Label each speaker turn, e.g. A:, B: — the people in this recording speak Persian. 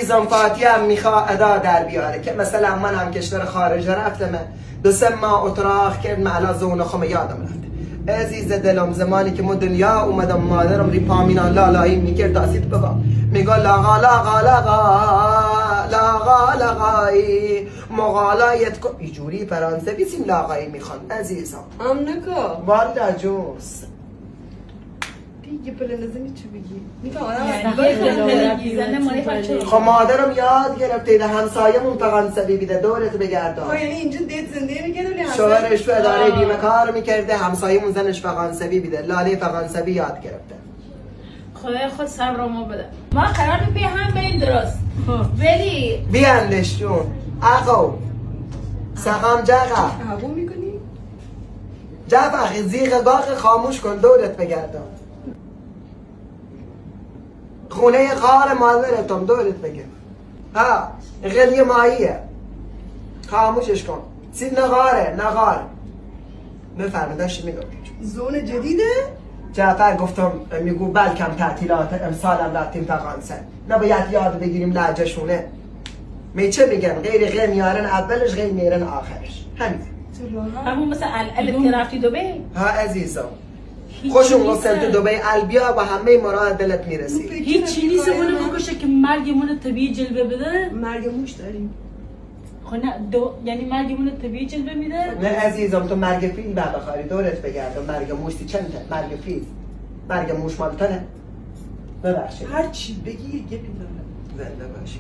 A: عزیزم فاتحه هم میخواد ادا در بیاره که مثلا من هم کشور خارج رفتم 2-3 ماه اتراق کرد معلا زون خم یادم رفت. عزیز دلم زمانی که من دنیا اومدم مادرم ری پامینا لالایی میکرد داسید بابا میگه لاغا لاغا لاغا لاغا لاغایی مغالایت کو اینجوری فرانسه بیسیم لاغایی میخوان عزیزم
B: امنکا
A: والا جوز
B: دیگه پلنزنی چی بگی؟
A: خب مادرم یاد گرفته ده همسایمون فرانسوی بیده دورت بگردم.
B: خب یعنی اینجا دیت زندگی میکنه ولی
A: شوهرش تو اداره بیمه کار میکرده همسایمون زنش فرانسوی بیده لاله فرانسوی یاد گرفته.
C: خدای خود صبر ما بده. ما قرار به هم بریم درست. ولی
A: بیاندش جون اقو سقام جقا
B: هوا میکنی؟
A: جفخ زیغ باغ خاموش کن دورت بگردم. خونه خار مادرتم دورت بگم. ها غلی ماییه خاموشش کن. سید نغاره بفرمه داشتی میگم
B: زون جدیده؟
A: جعفر گفتم میگو بلکم تعطیلات امسالم رفتیم فرانسه نباید یاد بگیریم لهجه‌شونه. می چه بگم غیر میارن اولش غیر میارن آخرش همین.
C: همون مثل الف که رفتی دبی؟
A: ها عزیزم خوشم گفتم تو دبی البیا و همه مراد دلت میرسی.
C: هیچی نیست اونو بکشه که مرگمون طبیعی جلوه بده.
B: مرگ موش داریم.
C: خب نه یعنی مرگمون طبیعی جلوه میده؟
A: نه عزیزم تو مرگ فیل بعد بخاری دورت بگردم. مرگ موشتی چنده؟ مرگ فیل مرگ موش مالتنه. ببخشید
B: هر چی بگی یه گپی داره.
A: زنده باشی.